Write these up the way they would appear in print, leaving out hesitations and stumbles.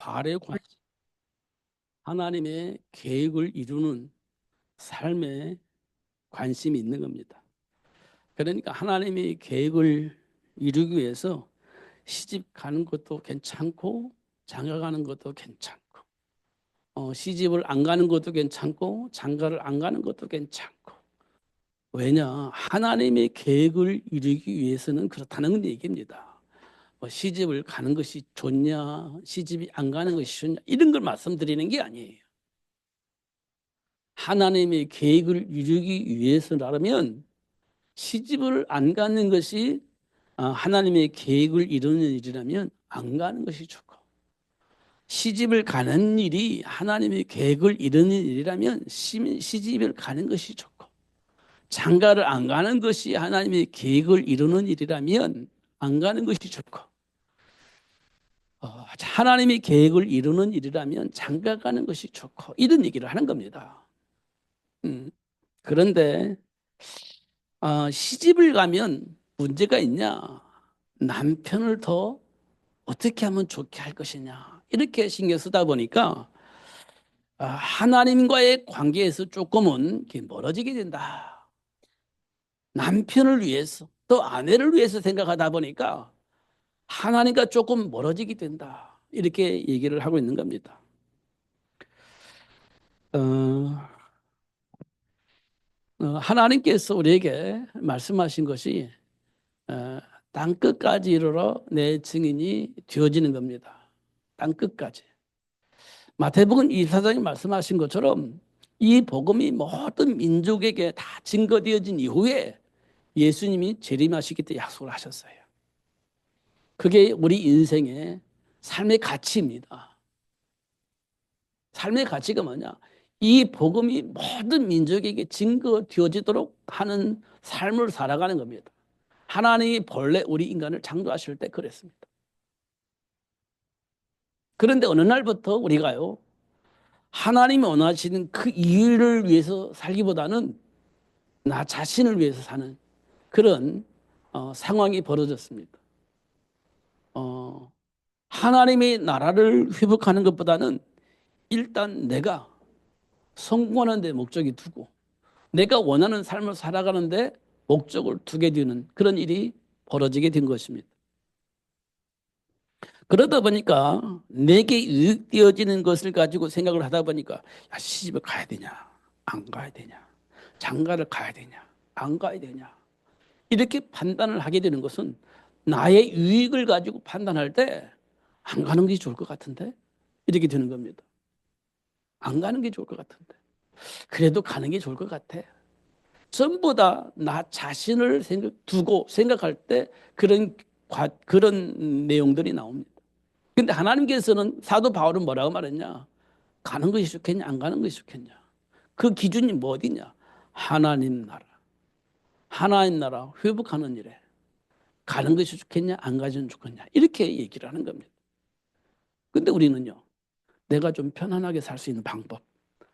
발에 하나님의 계획을 이루는 삶에 관심이 있는 겁니다. 그러니까 하나님의 계획을 이루기 위해서 시집 가는 것도 괜찮고 장가 가는 것도 괜찮고 시집을 안 가는 것도 괜찮고 장가를 안 가는 것도 괜찮고. 왜냐? 하나님의 계획을 이루기 위해서는 그렇다는 얘기입니다. 시집을 가는 것이 좋냐, 시집이 안 가는 것이 좋냐, 이런 걸 말씀드리는 게 아니에요. 하나님의 계획을 이루기 위해서라면 시집을 안 가는 것이 하나님의 계획을 이루는 일이라면 안 가는 것이 좋고, 시집을 가는 일이 하나님의 계획을 이루는 일이라면 시집을 가는 것이 좋고, 장가를 안 가는 것이 하나님의 계획을 이루는 일이라면 안 가는 것이 좋고, 하나님의 계획을 이루는 일이라면 장가 가는 것이 좋고, 이런 얘기를 하는 겁니다. 그런데 시집을 가면 문제가 있냐? 남편을 더 어떻게 하면 좋게 할 것이냐, 이렇게 신경 쓰다 보니까 하나님과의 관계에서 조금은 멀어지게 된다. 남편을 위해서 또 아내를 위해서 생각하다 보니까 하나님과 조금 멀어지게 된다. 이렇게 얘기를 하고 있는 겁니다. 어, 하나님께서 우리에게 말씀하신 것이 어, 땅 끝까지 이르러 내 증인이 되어지는 겁니다. 땅 끝까지. 마태복음 24장에 말씀하신 것처럼 이 복음이 모든 민족에게 다 증거되어진 이후에 예수님이 재림하시기 때 약속을 하셨어요. 그게 우리 인생의 삶의 가치입니다. 삶의 가치가 뭐냐? 이 복음이 모든 민족에게 증거되어지도록 하는 삶을 살아가는 겁니다. 하나님이 본래 우리 인간을 창조하실 때 그랬습니다. 그런데 어느 날부터 우리가요, 하나님이 원하시는 그 일을 위해서 살기보다는 나 자신을 위해서 사는 그런 상황이 벌어졌습니다. 하나님의 나라를 회복하는 것보다는 일단 내가 성공하는 데 목적이 두고 내가 원하는 삶을 살아가는데 목적을 두게 되는 그런 일이 벌어지게 된 것입니다. 그러다 보니까 내게 유익되어지는 것을 가지고 생각을 하다 보니까 시집을 가야 되냐 안 가야 되냐, 장가를 가야 되냐 안 가야 되냐, 이렇게 판단을 하게 되는 것은 나의 유익을 가지고 판단할 때 안 가는 게 좋을 것 같은데, 이렇게 되는 겁니다. 안 가는 게 좋을 것 같은데 그래도 가는 게 좋을 것 같아. 전부 다 나 자신을 두고 생각할 때 그런 내용들이 나옵니다. 근데 하나님께서는 사도 바울은 뭐라고 말했냐? 가는 것이 좋겠냐 안 가는 것이 좋겠냐? 그 기준이 뭐 어디냐? 하나님 나라 회복하는 일에 가는 것이 좋겠냐 안 가지는 좋겠냐, 이렇게 얘기를 하는 겁니다. 근데 우리는요, 내가 좀 편안하게 살 수 있는 방법,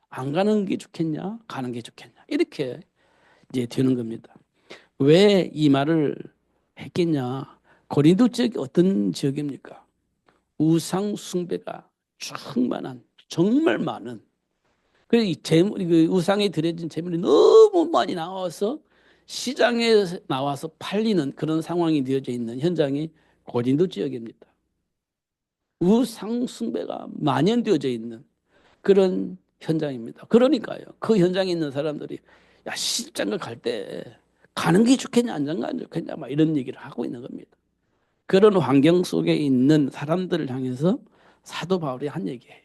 안 가는 게 좋겠냐 가는 게 좋겠냐, 이렇게 이제 되는 겁니다. 왜 이 말을 했겠냐? 고린도 지역이 어떤 지역입니까? 우상 숭배가 충만한, 정말 많은, 그 우상에 드려진 재물이 너무 많이 나와서 시장에 나와서 팔리는 그런 상황이 되어져 있는 현장이 고린도 지역입니다. 우상 숭배가 만연되어져 있는 그런 현장입니다. 그러니까요, 그 현장에 있는 사람들이 시집장가 갈 때 가는 게 좋겠냐 안 가는 게 좋겠냐 막 이런 얘기를 하고 있는 겁니다. 그런 환경 속에 있는 사람들을 향해서 사도 바울이 한 얘기예요.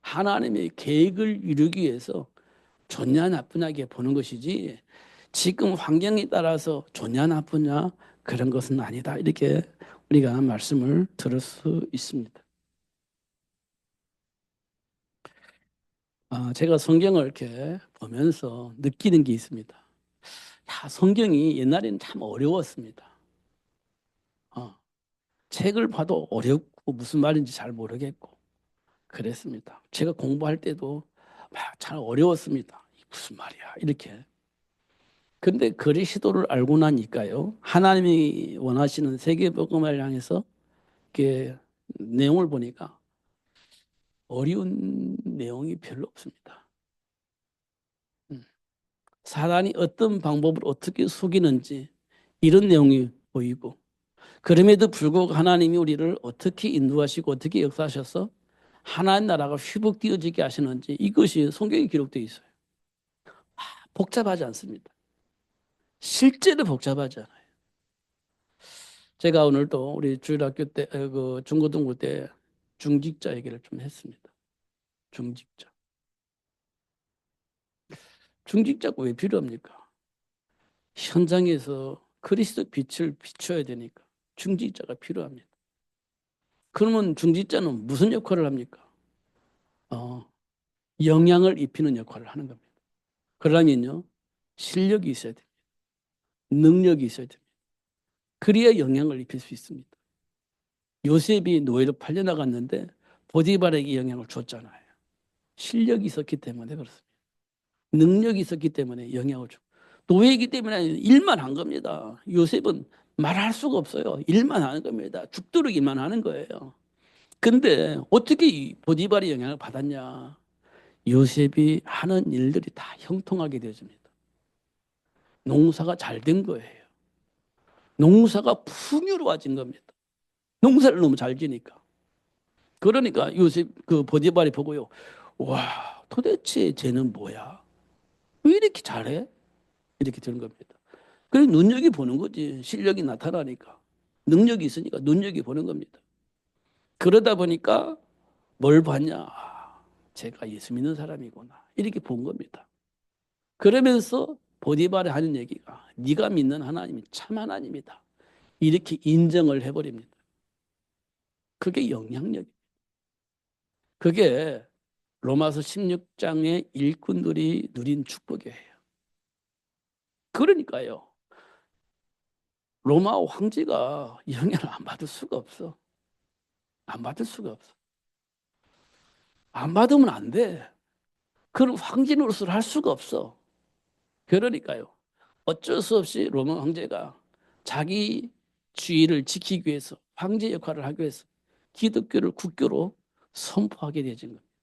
하나님의 계획을 이루기 위해서 좋냐 나쁘냐게 보는 것이지 지금 환경에 따라서 좋냐 나쁘냐 그런 것은 아니다, 이렇게 우리가 말씀을 들을 수 있습니다. 제가 성경을 이렇게 보면서 느끼는 게 있습니다. 성경이 옛날에는 참 어려웠습니다. 어, 책을 봐도 어렵고 무슨 말인지 잘 모르겠고 그랬습니다. 제가 공부할 때도 잘 어려웠습니다. 무슨 말이야 이렇게. 근데 그리스도를 알고 나니까요, 하나님이 원하시는 세계복음을 향해서 이렇게 내용을 보니까 어려운 내용이 별로 없습니다. 사단이 어떤 방법으로 어떻게 속이는지 이런 내용이 보이고, 그럼에도 불구하고 하나님이 우리를 어떻게 인도하시고 어떻게 역사하셔서 하나님 나라가 휘복되어지게 하시는지 이것이 성경에 기록되어 있어요. 복잡하지 않습니다. 실제로 복잡하지 않아요. 제가 오늘도 우리 주일학교 때, 중고등부 때 중직자 얘기를 좀 했습니다. 중직자. 중직자가 왜 필요합니까? 현장에서 그리스도 빛을 비춰야 되니까 중직자가 필요합니다. 그러면 중직자는 무슨 역할을 합니까? 영향을 입히는 역할을 하는 겁니다. 그러려면요, 실력이 있어야 됩니다. 능력이 있어야 됩니다. 그래야 영향을 입힐 수 있습니다. 요셉이 노예로 팔려나갔는데 보디발에게 영향을 줬잖아요. 실력이 있었기 때문에 그렇습니다. 능력이 있었기 때문에 영향을 줬고, 노예이기 때문에 일만 한 겁니다. 요셉은 말할 수가 없어요. 일만 하는 겁니다. 죽도록 일만 하는 거예요. 근데 어떻게 보디발의 영향을 받았냐? 요셉이 하는 일들이 다 형통하게 되어집니다. 농사가 잘 된 거예요. 농사가 풍요로워진 겁니다. 농사를 너무 잘 지니까. 그러니까 요셉 그 보디발이 보고요. 와, 도대체 쟤는 뭐야? 왜 이렇게 잘해? 이렇게 되는 겁니다. 그래서 눈여겨 보는 거지. 실력이 나타나니까. 능력이 있으니까 눈여겨 보는 겁니다. 그러다 보니까 뭘 봤냐? 아, 제가 예수 믿는 사람이구나. 이렇게 본 겁니다. 그러면서 보디발이 하는 얘기가 네가 믿는 하나님이 참 하나님이다. 이렇게 인정을 해버립니다. 그게 영향력입니다. 그게 로마서 16장의 일꾼들이 누린 축복이에요. 그러니까요. 로마 황제가 영향을 안 받을 수가 없어. 안 받을 수가 없어. 안 받으면 안 돼. 그럼 황제 노릇을 할 수가 없어. 그러니까요. 어쩔 수 없이 로마 황제가 자기 주의를 지키기 위해서 황제 역할을 하기 위해서 기독교를 국교로 선포하게 되진 겁니다.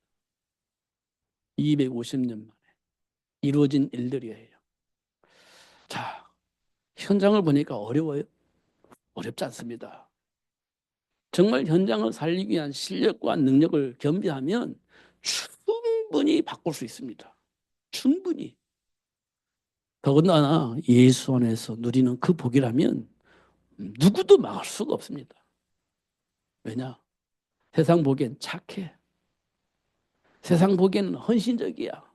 250년 만에 이루어진 일들이에요. 자, 현장을 보니까 어려워요? 어렵지 않습니다. 정말 현장을 살리기 위한 실력과 능력을 겸비하면 충분히 바꿀 수 있습니다. 충분히. 더군다나 예수 안에서 누리는 그 복이라면 누구도 막을 수가 없습니다. 왜냐? 세상 보기엔 착해. 세상 보기에는 헌신적이야.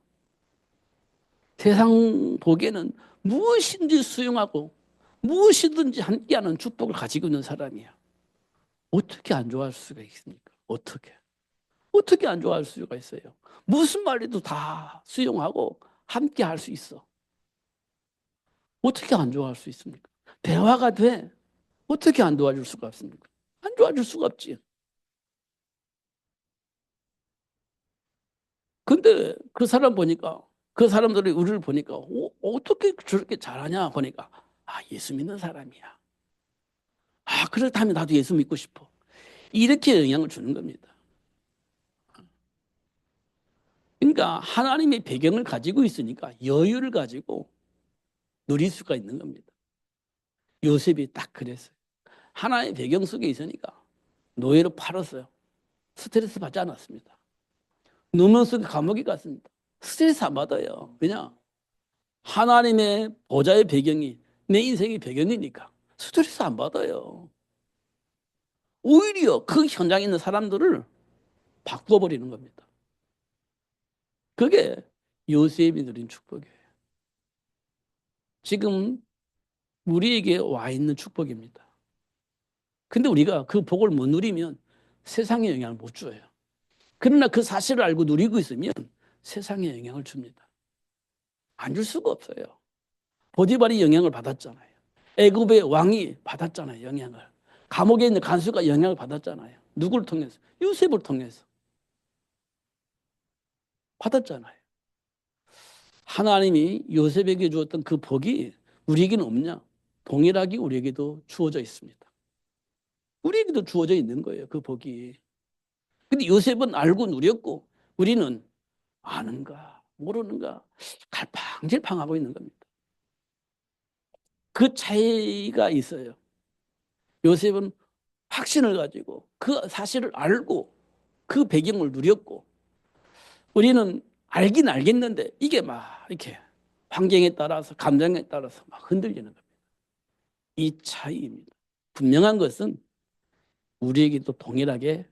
세상 보기에는 무엇인지 수용하고 무엇이든지 함께하는 축복을 가지고 있는 사람이야. 어떻게 안 좋아할 수가 있습니까? 어떻게 안 좋아할 수가 있어요? 무슨 말해도 다 수용하고 함께 할 수 있어. 어떻게 안 좋아할 수 있습니까? 대화가 돼. 어떻게 안 도와줄 수가 없습니까? 안 도와줄 수가 없지. 근데 그 사람 보니까, 그 사람들이 우리를 보니까, 어떻게 저렇게 잘하냐 보니까, 아, 예수 믿는 사람이야. 아, 그렇다면 나도 예수 믿고 싶어. 이렇게 영향을 주는 겁니다. 그러니까 하나님의 배경을 가지고 있으니까 여유를 가지고 누릴 수가 있는 겁니다. 요셉이 딱 그랬어요. 하나의 배경 속에 있으니까 노예로 팔았어요. 스트레스 받지 않았습니다. 누명 속에 감옥에 갔습니다. 스트레스 안 받아요. 왜냐? 하나님의 보좌의 배경이 내 인생의 배경이니까 스트레스 안 받아요. 오히려 그 현장에 있는 사람들을 바꿔버리는 겁니다. 그게 요셉이 누린 축복이에요. 지금 우리에게 와 있는 축복입니다. 근데 우리가 그 복을 못 누리면 세상에 영향을 못 줘요. 그러나 그 사실을 알고 누리고 있으면 세상에 영향을 줍니다. 안 줄 수가 없어요. 보디발이 영향을 받았잖아요. 애굽의 왕이 받았잖아요. 영향을. 감옥에 있는 간수가 영향을 받았잖아요. 누구를 통해서? 요셉을 통해서. 받았잖아요. 하나님이 요셉에게 주었던 그 복이 우리에게는 없냐? 동일하게 우리에게도 주어져 있습니다. 우리에게도 주어져 있는 거예요. 그 복이. 근데 요셉은 알고 누렸고 우리는 아는가 모르는가 갈팡질팡하고 있는 겁니다. 그 차이가 있어요. 요셉은 확신을 가지고 그 사실을 알고 그 배경을 누렸고 우리는 알긴 알겠는데 이게 막 이렇게 환경에 따라서 감정에 따라서 막 흔들리는 겁니다. 이 차이입니다. 분명한 것은 우리에게도 동일하게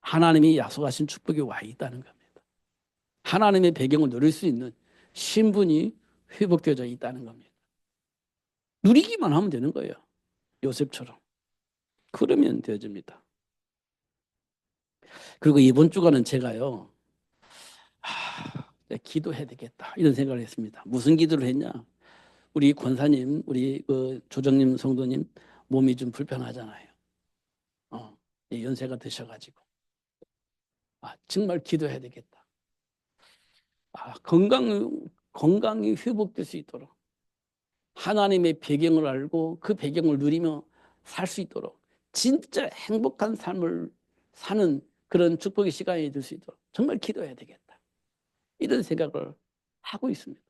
하나님이 약속하신 축복이 와 있다는 겁니다. 하나님의 배경을 누릴 수 있는 신분이 회복되어져 있다는 겁니다. 누리기만 하면 되는 거예요. 요셉처럼. 그러면 되어집니다. 그리고 이번 주간은 제가요, 기도해야 되겠다 이런 생각을 했습니다. 무슨 기도를 했냐? 우리 권사님, 우리 그 조정님 성도님 몸이 좀 불편하잖아요. 연세가 드셔가지고 정말 기도해야 되겠다. 건강이 회복될 수 있도록 하나님의 배경을 알고 그 배경을 누리며 살 수 있도록 진짜 행복한 삶을 사는 그런 축복의 시간이 될 수 있도록 정말 기도해야 되겠다. 이런 생각을 하고 있습니다.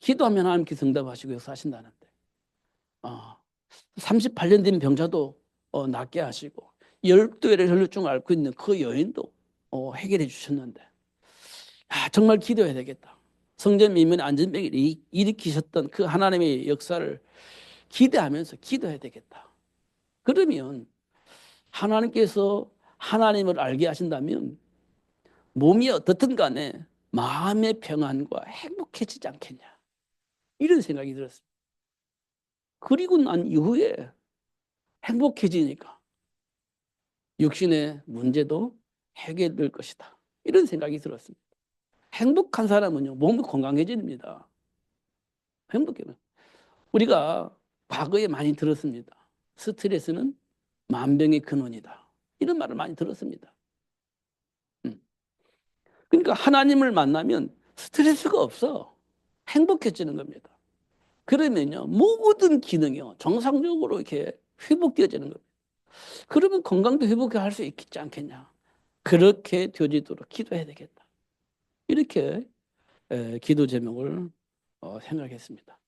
기도하면 하나님께서 응답하시고 역사하신다는데 38년 된 병자도 낫게 하시고 12회를 혈류증을 앓고 있는 그 여인도 해결해 주셨는데 정말 기도해야 되겠다. 성전 미문 안전병을 일으키셨던 그 하나님의 역사를 기대하면서 기도해야 되겠다. 그러면 하나님께서 하나님을 알게 하신다면 몸이 어떻든 간에 마음의 평안과 행복해지지 않겠냐. 이런 생각이 들었습니다. 그리고 난 이후에 행복해지니까 육신의 문제도 해결될 것이다. 이런 생각이 들었습니다. 행복한 사람은요, 몸이 건강해집니다. 행복해요. 우리가 과거에 많이 들었습니다. 스트레스는 만병의 근원이다. 이런 말을 많이 들었습니다. 그러니까 하나님을 만나면 스트레스가 없어. 행복해지는 겁니다. 그러면요, 모든 기능이요, 정상적으로 이렇게 회복되어지는 겁니다. 그러면 건강도 회복할 수 있지 않겠냐. 그렇게 되어지도록 기도해야 되겠다. 이렇게 기도 제목을 생각했습니다.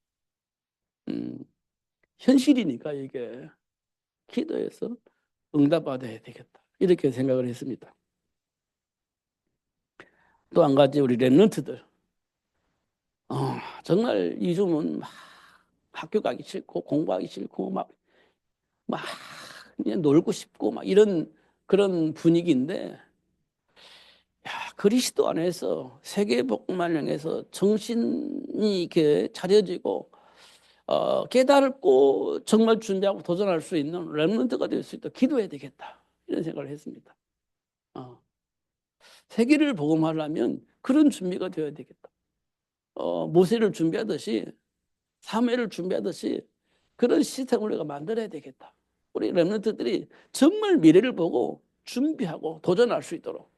현실이니까 이게 기도해서 응답받아야 되겠다. 이렇게 생각을 했습니다. 또 한 가지 우리 랩런트들 정말 요즘은 막 학교 가기 싫고 공부하기 싫고 막 그냥 놀고 싶고 막 이런 그런 분위기인데 그리스도 안에서 세계복음을 향해서 정신이 이렇게 차려지고 깨달고 정말 준비하고 도전할 수 있는 랩런트가 될 수 있도록 기도해야 되겠다 이런 생각을 했습니다. 세계를 복음하려면 그런 준비가 되어야 되겠다. 모세를 준비하듯이 사무엘을 준비하듯이 그런 시스템을 우리가 만들어야 되겠다. 우리 랩런트들이 정말 미래를 보고 준비하고 도전할 수 있도록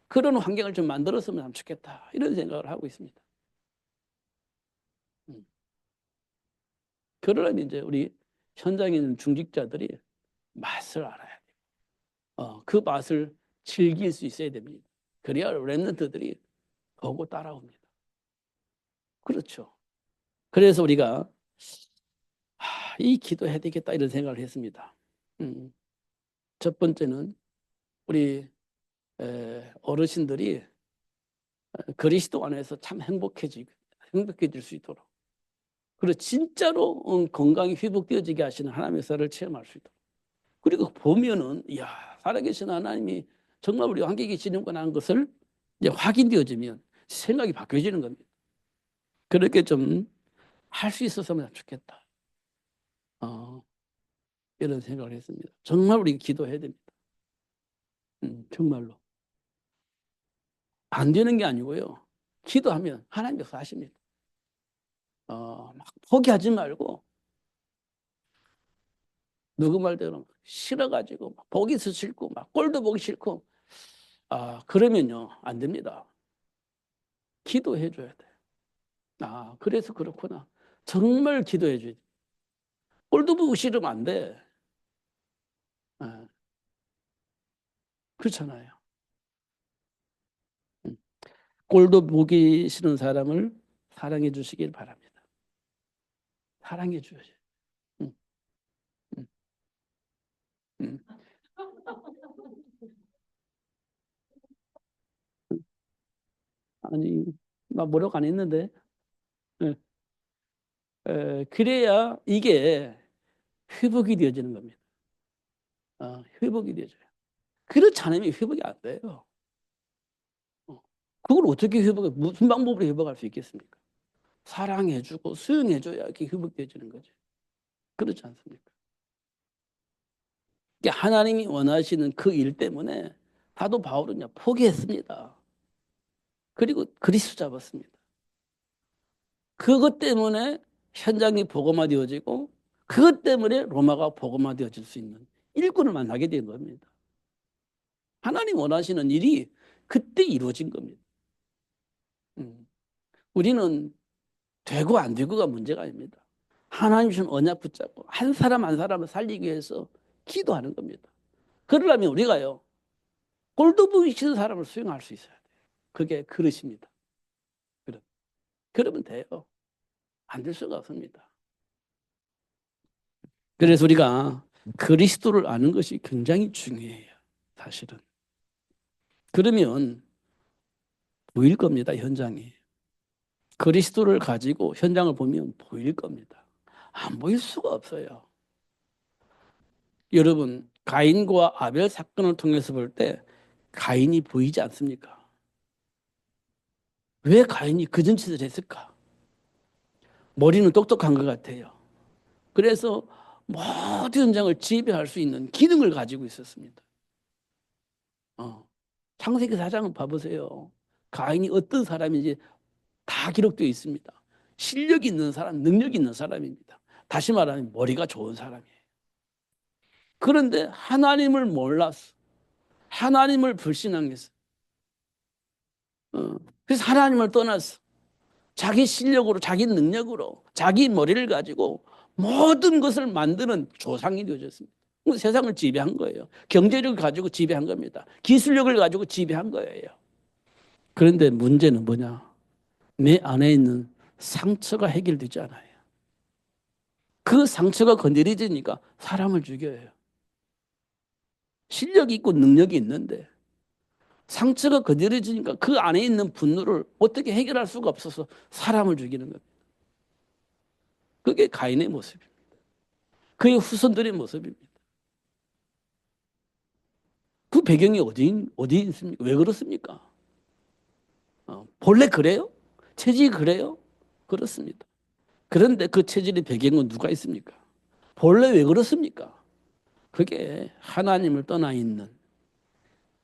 그런 환경을 좀 만들었으면 좋겠다. 이런 생각을 하고 있습니다. 그러려면 이제 우리 현장에 있는 중직자들이 맛을 알아야 돼요. 그 맛을 즐길 수 있어야 됩니다. 그래야 랩런트들이 보고 따라옵니다. 그렇죠. 그래서 우리가 이 기도해야 되겠다 이런 생각을 했습니다. 첫 번째는 우리 어르신들이 그리스도 안에서 참 행복해질 수 있도록 그리고 진짜로 건강이 회복되어지게 하시는 하나님의 역사를 체험할 수 있도록 그리고 보면은 이야 살아계신 하나님이 정말 우리 함께 계시는구나 하는 것을 이제 확인되어지면 생각이 바뀌어지는 겁니다. 그렇게 좀 할 수 있었으면 좋겠다. 이런 생각을 했습니다. 정말 우리 기도해야 됩니다. 정말로. 안 되는 게 아니고요. 기도하면 하나님 역사하십니다. 막 포기하지 말고 누구 말대로 싫어가지고 막 보기 싫고 막 꼴도 보기 싫고 그러면요 안 됩니다. 기도해 줘야 돼. 그래서 그렇구나. 정말 기도해 줘야 돼. 꼴도 보기 싫으면 안 돼. 그렇잖아요. 음. 꼴도 보기 싫은 사람을 사랑해 주시길 바랍니다. 사랑해 주셔야죠. 음, 음, 음. 아니, 나 뭐라고 안 했는데. 예, 그래야 이게 회복이 되어지는 겁니다. 회복이 되어져요. 그렇지 않으면 회복이 안 돼요. 어. 그걸 어떻게 회복해? 무슨 방법으로 회복할 수 있겠습니까? 사랑해주고 수용해줘야 이렇게 회복되어지는 거죠. 그렇지 않습니까? 하나님이 원하시는 그 일 때문에 사도 바울은요 포기했습니다. 그리고 그리스도 잡았습니다. 그것 때문에 현장이 복음화되어지고 그것 때문에 로마가 복음화되어질 수 있는 일꾼을 만나게 된 겁니다. 하나님 원하시는 일이 그때 이루어진 겁니다. 음. 우리는 되고 안 되고가 문제가 아닙니다. 하나님 주신 언약 붙잡고 한 사람 한 사람을 살리기 위해서 기도하는 겁니다. 그러려면 우리가요 꼴도 보기 싫은 사람을 수용할 수 있어야 돼요. 그게 그릇입니다. 그릇. 그러면 돼요. 안 될 수가 없습니다. 그래서 우리가 그리스도를 아는 것이 굉장히 중요해요. 사실은. 그러면 보일 겁니다. 현장이. 그리스도를 가지고 현장을 보면 보일 겁니다. 안 보일 수가 없어요. 여러분 가인과 아벨 사건을 통해서 볼 때 가인이 보이지 않습니까? 왜 가인이 그전 짓을 했을까? 머리는 똑똑한 것 같아요. 그래서 모든 현장을 지배할 수 있는 기능을 가지고 있었습니다. 창세기 4장을 봐보세요. 가인이 어떤 사람인지 다 기록되어 있습니다. 실력 있는 사람, 능력 있는 사람입니다. 다시 말하면 머리가 좋은 사람이에요. 그런데 하나님을 몰랐어. 하나님을 불신앙했어. 그래서 하나님을 떠났어. 자기 실력으로, 자기 능력으로, 자기 머리를 가지고 모든 것을 만드는 조상이 되어졌습니다. 세상을 지배한 거예요. 경제력을 가지고 지배한 겁니다. 기술력을 가지고 지배한 거예요. 그런데 문제는 뭐냐? 내 안에 있는 상처가 해결되지 않아요. 그 상처가 건드려지니까 사람을 죽여요. 실력이 있고 능력이 있는데 상처가 건드려지니까 그 안에 있는 분노를 어떻게 해결할 수가 없어서 사람을 죽이는 겁니다. 그게 가인의 모습입니다. 그의 후손들의 모습입니다. 그 배경이 어디 있습니까? 왜 그렇습니까? 본래 그래요? 체질이 그래요? 그렇습니다. 그런데 그 체질의 배경은 누가 있습니까? 본래 왜 그렇습니까? 그게 하나님을 떠나 있는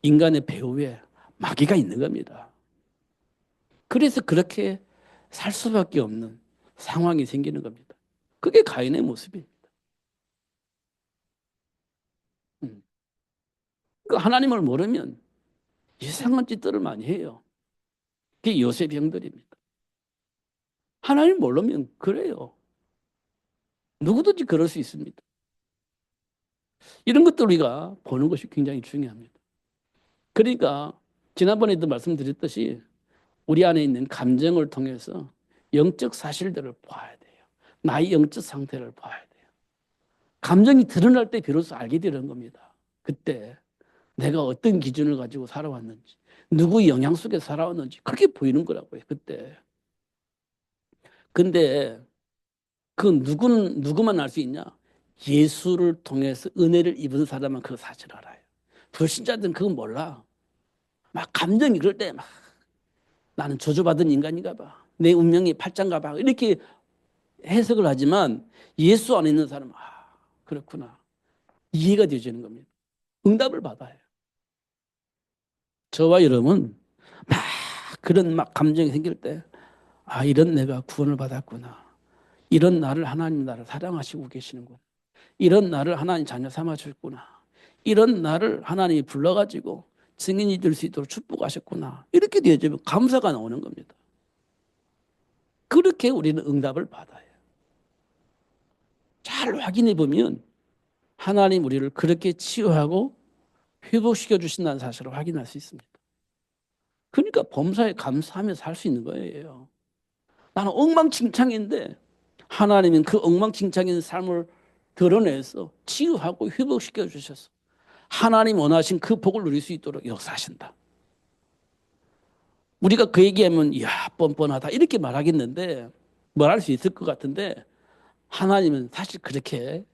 인간의 배후에 마귀가 있는 겁니다. 그래서 그렇게 살 수밖에 없는 상황이 생기는 겁니다. 그게 가인의 모습입니다. 음. 그 하나님을 모르면 이상한 짓들을 많이 해요. 그게 요셉 형들입니다. 하나님 모르면 그래요. 누구든지 그럴 수 있습니다. 이런 것들 우리가 보는 것이 굉장히 중요합니다. 그러니까 지난번에도 말씀드렸듯이 우리 안에 있는 감정을 통해서 영적 사실들을 봐야 돼요. 나의 영적 상태를 봐야 돼요. 감정이 드러날 때 비로소 알게 되는 겁니다. 그때 내가 어떤 기준을 가지고 살아왔는지, 누구 영향 속에 살아왔는지 그렇게 보이는 거라고요. 그때. 근데 그 누구만 알 수 있냐? 예수를 통해서 은혜를 입은 사람은 그 사실을 알아요. 불신자들은 그거 몰라. 막 감정이 그럴 때 막 나는 저주받은 인간인가 봐. 내 운명이 팔짱가 봐. 이렇게 해석을 하지만 예수 안에 있는 사람은 그렇구나. 이해가 되어지는 겁니다. 응답을 받아요. 저와 여러분 막 그런 막 감정이 생길 때 이런 내가 구원을 받았구나. 이런 나를 하나님 나를 사랑하시고 계시는구나. 이런 나를 하나님 자녀 삼아 주셨구나. 이런 나를 하나님이 불러가지고 증인이 될 수 있도록 축복하셨구나. 이렇게 되어지면 감사가 나오는 겁니다. 그렇게 우리는 응답을 받아요. 잘 확인해 보면 하나님 우리를 그렇게 치유하고 회복시켜 주신다는 사실을 확인할 수 있습니다. 그러니까 범사에 감사하며 살 수 있는 거예요. 나는 엉망진창인데 하나님은 그 엉망진창인 삶을 드러내서 치유하고 회복시켜 주셔서 하나님 원하신 그 복을 누릴 수 있도록 역사하신다. 우리가 그 얘기하면 이야 뻔뻔하다 이렇게 말하겠는데 말할 수 있을 것 같은데 하나님은 사실 그렇게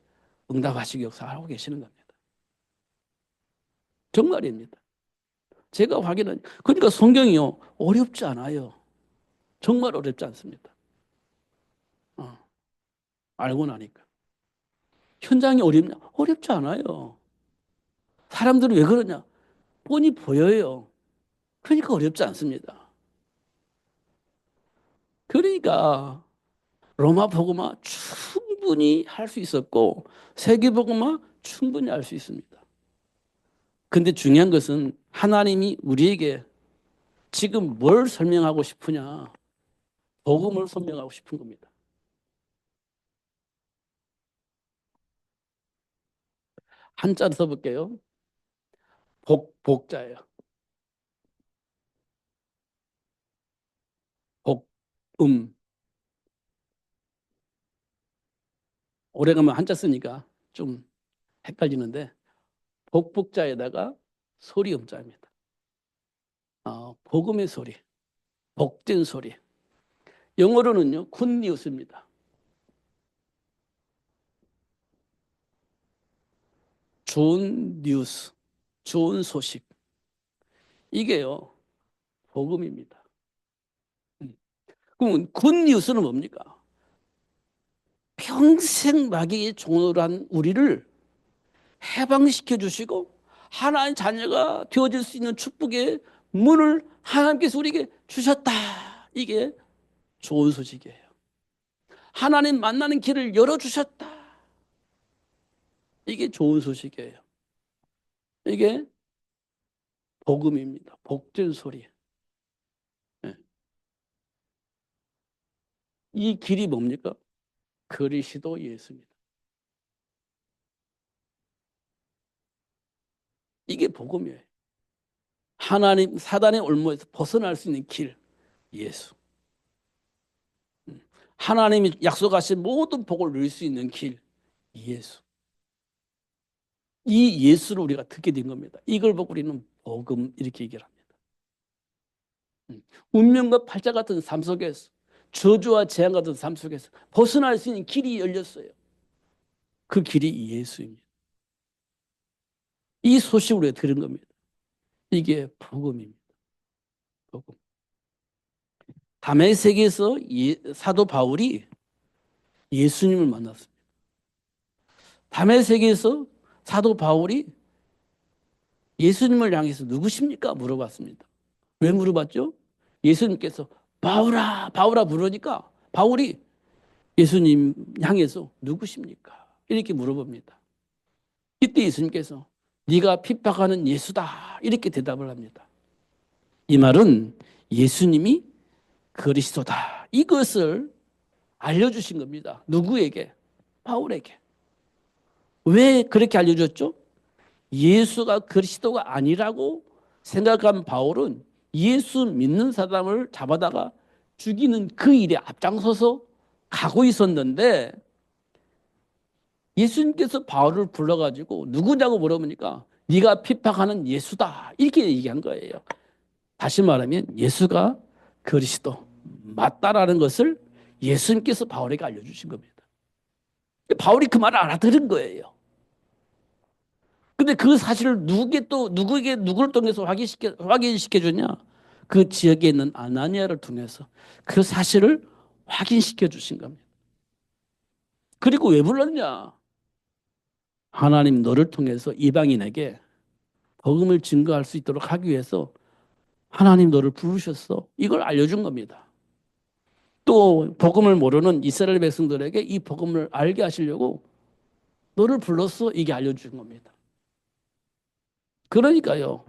응답하시고 역사하고 계시는 겁니다. 정말입니다. 제가 확인한 그러니까 성경이요 어렵지 않아요. 정말 어렵지 않습니다. 어, 알고 나니까 현장이 어렵냐? 어렵지 않아요. 사람들은 왜 그러냐? 뻔히 보여요. 그러니까 어렵지 않습니다. 그러니까 로마 복음화 충분히 할 수 있었고 세계 복음화 충분히 할 수 있습니다. 근데 중요한 것은 하나님이 우리에게 지금 뭘 설명하고 싶으냐? 복음을 설명하고 싶은 겁니다. 한자로 써볼게요. 복자예요. 복음. 오래가면 한자 쓰니까 좀 헷갈리는데 복자에다가 소리음자입니다. 복음의 소리, 복된 소리. 영어로는요, 굿뉴스입니다. 좋은 뉴스, 좋은 소식. 이게요, 복음입니다. 그럼 굿뉴스는 뭡니까? 평생 마귀의 종으로 한 우리를 해방시켜 주시고 하나님의 자녀가 되어질 수 있는 축복의 문을 하나님께서 우리에게 주셨다. 이게 좋은 소식이에요. 하나님 만나는 길을 열어주셨다. 이게 좋은 소식이에요. 이게 복음입니다. 복된 소리. 예. 이 길이 뭡니까? 그리스도 예수입니다. 이게 복음이에요. 하나님 사단의 올무에서 벗어날 수 있는 길 예수. 하나님이 약속하신 모든 복을 누릴 수 있는 길 예수. 이 예수를 우리가 듣게 된 겁니다. 이걸 보고 우리는 복음 이렇게 얘기를 합니다. 운명과 팔자 같은 삶 속에서 저주와 재앙 같은 삶 속에서 벗어날 수 있는 길이 열렸어요. 그 길이 예수입니다. 이 소식을 우리가 들은 겁니다. 이게 복음입니다. 복음. 다메섹에서 사도 바울이 예수님을 만났습니다. 다메섹에서 사도 바울이 예수님을 향해서 누구십니까? 물어봤습니다. 왜 물어봤죠? 예수님께서 바울아, 바울아 부르니까 바울이 예수님 향해서 누구십니까? 이렇게 물어봅니다. 이때 예수님께서 네가 핍박하는 예수다 이렇게 대답을 합니다. 이 말은 예수님이 그리스도다 이것을 알려주신 겁니다. 누구에게? 바울에게. 왜 그렇게 알려줬죠? 예수가 그리스도가 아니라고 생각한 바울은 예수 믿는 사람을 잡아다가 죽이는 그 일에 앞장서서 가고 있었는데 예수님께서 바울을 불러가지고 누구냐고 물어보니까 네가 핍박하는 예수다 이렇게 얘기한 거예요. 다시 말하면 예수가 그리스도 맞다라는 것을 예수님께서 바울에게 알려주신 겁니다. 바울이 그 말을 알아들은 거예요. 근데 그 사실을 누구에게 누구를 통해서 확인시켜 주냐? 그 지역에 있는 아나니아를 통해서 그 사실을 확인시켜 주신 겁니다. 그리고 왜 불렀냐? 하나님 너를 통해서 이방인에게 복음을 증거할 수 있도록 하기 위해서 하나님 너를 부르셨어. 이걸 알려준 겁니다. 또 복음을 모르는 이스라엘 백성들에게 이 복음을 알게 하시려고 너를 불렀어. 이게 알려준 겁니다. 그러니까요.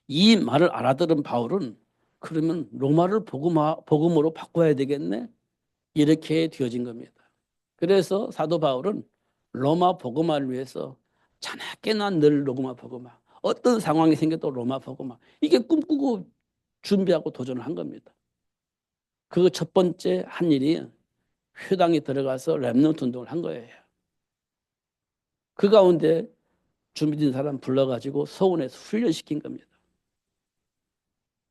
이 말을 알아들은 바울은 그러면 로마를 복음으로 바꿔야 되겠네? 이렇게 되어진 겁니다. 그래서 사도 바울은 로마 복음화를 위해서 자나깨 난 늘 로마 복음화. 어떤 상황이 생겨도 로마 복음화. 이게 꿈꾸고 준비하고 도전을 한 겁니다. 그 첫 번째 한 일이 회당에 들어가서 렘넌트 운동을 한 거예요. 그 가운데 준비된 사람 불러가지고 서원에서 훈련시킨 겁니다.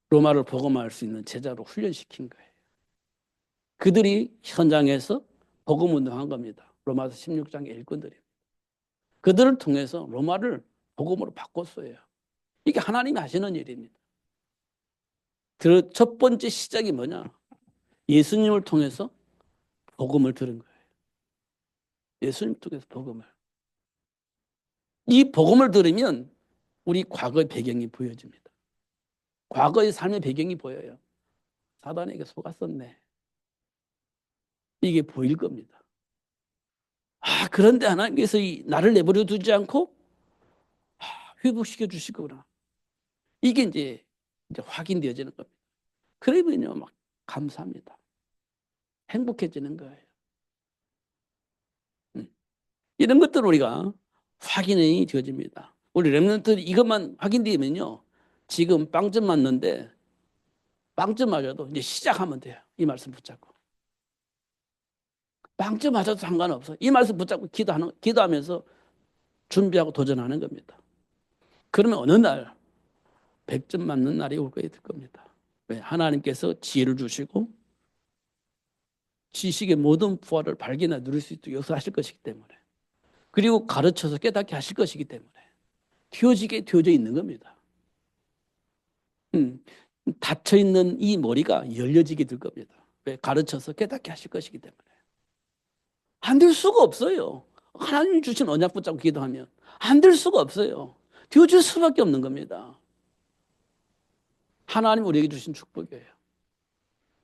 로마를 복음화할 수 있는 제자로 훈련시킨 거예요. 그들이 현장에서 복음 운동한 겁니다. 로마서 16장 일꾼들이. 그들을 통해서 로마를 복음으로 바꿨어요. 이게 하나님이 하시는 일입니다. 첫 번째 시작이 뭐냐? 예수님을 통해서 복음을 들은 거예요. 예수님 통해서 복음을. 이 복음을 들으면 우리 과거의 배경이 보여집니다. 과거의 삶의 배경이 보여요. 사단에게 속았었네. 이게 보일 겁니다. 그런데 하나님께서 나를 내버려 두지 않고 회복시켜 주실 거구나. 이게 이제 확인되어지는 겁니다. 그러면요, 막 감사합니다. 행복해지는 거예요. 이런 것들 우리가 확인이 되어집니다. 우리 렘넌트 이것만 확인되면요, 지금 빵점 맞는데 빵점 맞아도 이제 시작하면 돼요. 이 말씀 붙잡고. 빵점 맞아도 상관없어. 이 말씀 붙잡고 기도하면서 준비하고 도전하는 겁니다. 그러면 어느 날 100점 맞는 날이 올 거에 될 겁니다. 왜? 하나님께서 지혜를 주시고 지식의 모든 부활을 발견해 누릴 수 있도록 역사하실 것이기 때문에, 그리고 가르쳐서 깨닫게 하실 것이기 때문에 되어져 있는 겁니다. 닫혀있는 이 머리가 열려지게 될 겁니다. 왜? 가르쳐서 깨닫게 하실 것이기 때문에. 안 될 수가 없어요. 하나님이 주신 언약 붙잡고 기도하면 안 될 수가 없어요. 되어질 수밖에 없는 겁니다. 하나님 우리에게 주신 축복이에요.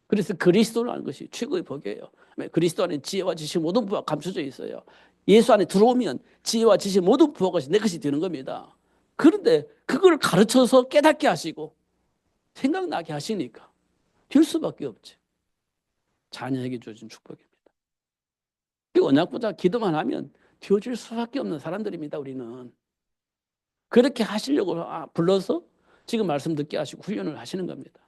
그래서 그리스도를 아는 것이 최고의 복이에요. 그리스도 안에 지혜와 지식 모든 부가 감춰져 있어요. 예수 안에 들어오면 지혜와 지식 모든 부가 내 것이 되는 겁니다. 그런데 그걸 가르쳐서 깨닫게 하시고 생각나게 하시니까 될 수밖에 없지. 자녀에게 주신 축복입니다. 그 언약보다 기도만 하면 되어질 수밖에 없는 사람들입니다. 우리는 그렇게 하시려고 불러서 지금 말씀 듣게 하시고 훈련을 하시는 겁니다.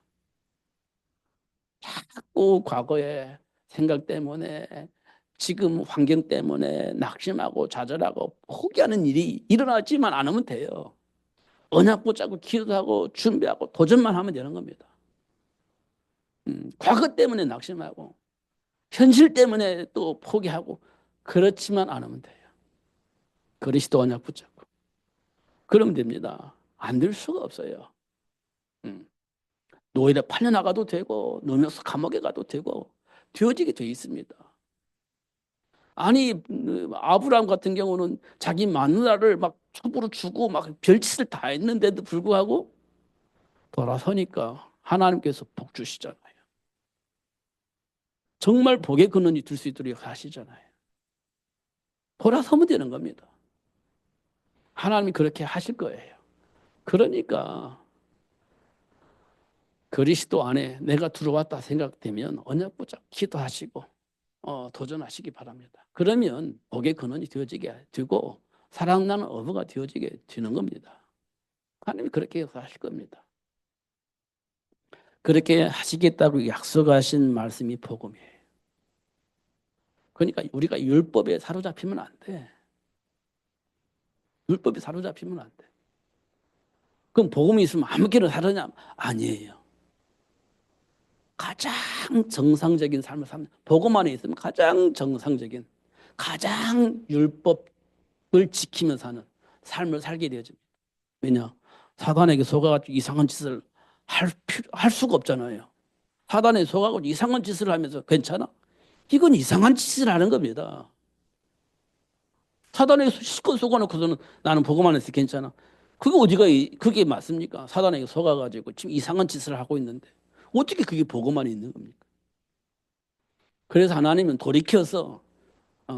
자꾸 과거의 생각 때문에, 지금 환경 때문에 낙심하고 좌절하고 포기하는 일이 일어나지만 않으면 돼요. 언약 붙잡고 기도하고 준비하고 도전만 하면 되는 겁니다. 과거 때문에 낙심하고 현실 때문에 또 포기하고 그렇지만 않으면 돼요. 그리스도 언약 붙잡고 그러면 됩니다. 안 될 수가 없어요. 노예를 팔려나가도 되고 노명서 감옥에 가도 되고 되어지게 돼 있습니다. 아니 아브라함 같은 경우는 자기 마누라를 막 첩으로 주고 막 별짓을 다 했는데도 불구하고 돌아서니까 하나님께서 복 주시잖아요. 정말 복의 근원이 될 수 있도록 하시잖아요. 돌아서면 되는 겁니다. 하나님이 그렇게 하실 거예요. 그러니까 그리스도 안에 내가 들어왔다 생각되면 언약 붙잡고 기도하시고 도전하시기 바랍니다. 그러면 복의 근원이 되어지게 되고 사랑나는 어부가 되어지게 되는 겁니다. 하나님이 그렇게 하실 겁니다. 그렇게 하시겠다고 약속하신 말씀이 복음이에요. 그러니까 우리가 율법에 사로잡히면 안 돼. 율법에 사로잡히면 안 돼. 그럼 복음이 있으면 아무 길을 살느냐? 아니에요. 가장 정상적인 삶을 사는, 복음 안에 있으면 가장 정상적인, 가장 율법을 지키며 사는 삶을 살게 되어집니다. 왜냐? 사단에게 속아가지고 이상한 짓을 할 수가 없잖아요. 사단에 속아가지고 이상한 짓을 하면서 괜찮아? 이건 이상한 짓을 하는 겁니다. 사단에게 실컷 속아놓고서는 나는 복음 안에서 괜찮아. 그게 맞습니까? 사단에게 속아가지고 지금 이상한 짓을 하고 있는데 어떻게 그게 복음 안에 있는 겁니까? 그래서 하나님은 돌이켜서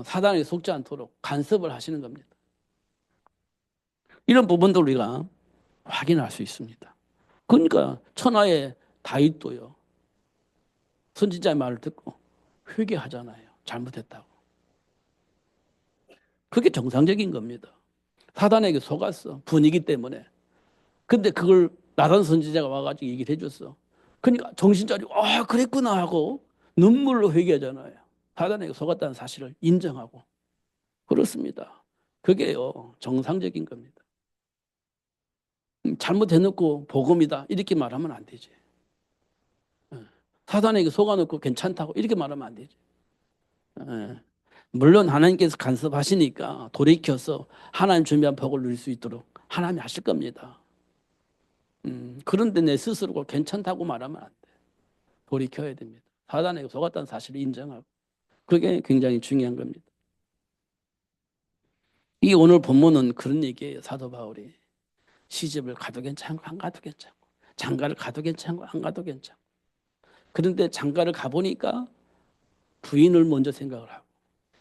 사단에게 속지 않도록 간섭을 하시는 겁니다. 이런 부분도 우리가 확인할 수 있습니다. 그러니까 천하의 다윗도요, 선지자의 말을 듣고 회개하잖아요. 잘못했다고. 그게 정상적인 겁니다. 사단에게 속았어. 분위기 때문에. 근데 그걸 나단 선지자가 와가지고 얘기를 해줬어. 그러니까 정신 차리고 그랬구나 하고 눈물로 회개하잖아요. 사단에게 속았다는 사실을 인정하고. 그렇습니다. 그게요 정상적인 겁니다. 잘못해놓고 복음이다 이렇게 말하면 안 되지. 예. 사단에게 속아놓고 괜찮다고 이렇게 말하면 안 되지. 예. 물론 하나님께서 간섭하시니까 돌이켜서 하나님 준비한 복을 누릴 수 있도록 하나님이 하실 겁니다. 그런데 내 스스로가 괜찮다고 말하면 안 돼. 돌이켜야 됩니다. 사단에게 속았다는 사실을 인정하고. 그게 굉장히 중요한 겁니다. 이 오늘 본문은 그런 얘기예요. 사도 바울이. 시집을 가도 괜찮고 안 가도 괜찮고 장가를 가도 괜찮고 안 가도 괜찮고 그런데 장가를 가보니까 부인을 먼저 생각을 하고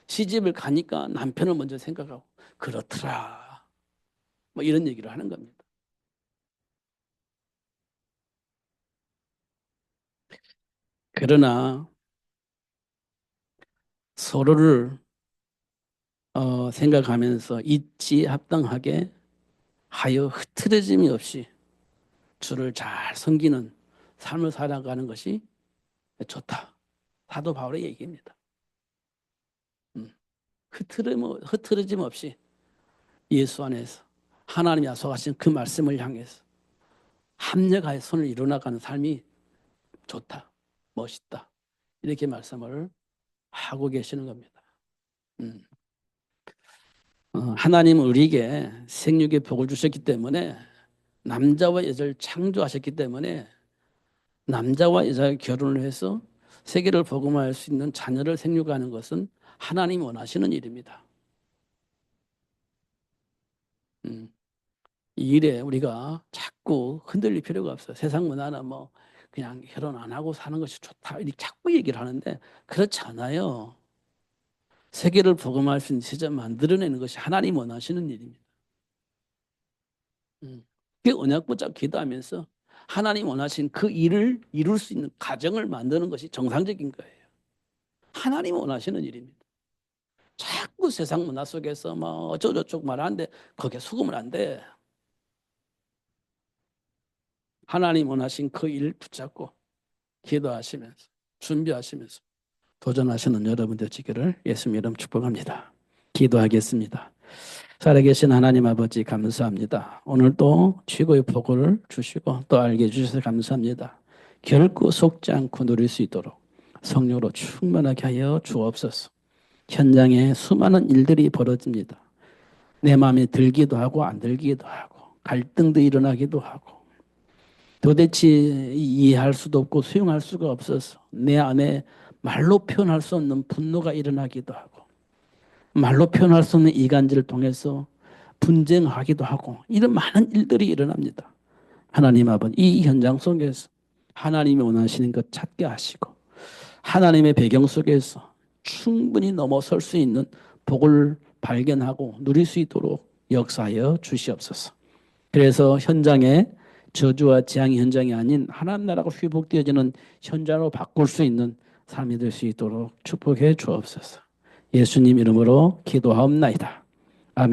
시집을 가니까 남편을 먼저 생각하고 그렇더라. 뭐 이런 얘기를 하는 겁니다. 그러나 서로를 생각하면서 일치합당하게 하여 흐트러짐이 없이 주를 잘 섬기는 삶을 살아가는 것이 좋다. 사도 바울의 얘기입니다. 흐트러짐 없이 예수 안에서 하나님이 약속하신 그 말씀을 향해서 합력하여 손을 이뤄나가는 삶이 좋다. 멋있다. 이렇게 말씀을 하고 계시는 겁니다. 하나님은 우리에게 생육의 복을 주셨기 때문에 남자와 여자를 창조하셨기 때문에 남자와 여자가 결혼을 해서 세계를 복음화할 수 있는 자녀를 생육하는 것은 하나님이 원하시는 일입니다. 이 일에 우리가 자꾸 흔들릴 필요가 없어요. 세상 문화는 뭐 그냥 결혼 안 하고 사는 것이 좋다 이렇게 자꾸 얘기를 하는데 그렇지 않아요. 세계를 복음할 수 있는 시점 만들어내는 것이 하나님 원하시는 일입니다. 그 언약 붙잡고 기도하면서 하나님 원하신 그 일을 이룰 수 있는 가정을 만드는 것이 정상적인 거예요. 하나님 원하시는 일입니다. 자꾸 세상 문화 속에서 뭐 어쩌고저쩌고 말하는데 거기에 속으면 안 돼. 하나님 원하신 그 일 붙잡고 기도하시면서 준비하시면서 도전하시는 여러분 되시기를 예수님 이름 축복합니다. 기도하겠습니다. 살아계신 하나님 아버지 감사합니다. 오늘 또 최고의 복을 주시고 또 알게 해주셔서 감사합니다. 결코 속지 않고 누릴 수 있도록 성령으로 충만하게 하여 주옵소서. 현장에 수많은 일들이 벌어집니다. 내 마음에 들기도 하고 안 들기도 하고 갈등도 일어나기도 하고 도대체 이해할 수도 없고 수용할 수가 없어서 내 안에 말로 표현할 수 없는 분노가 일어나기도 하고 말로 표현할 수 없는 이간질을 통해서 분쟁하기도 하고 이런 많은 일들이 일어납니다. 하나님 아버지 이 현장 속에서 하나님이 원하시는 것 찾게 하시고 하나님의 배경 속에서 충분히 넘어설 수 있는 복을 발견하고 누릴 수 있도록 역사하여 주시옵소서. 그래서 현장에 저주와 재앙의 현장이 아닌 하나님 나라가 회복되어지는 현장으로 바꿀 수 있는 삶이 될 수 있도록 축복해 주옵소서. 예수님 이름으로 기도하옵나이다.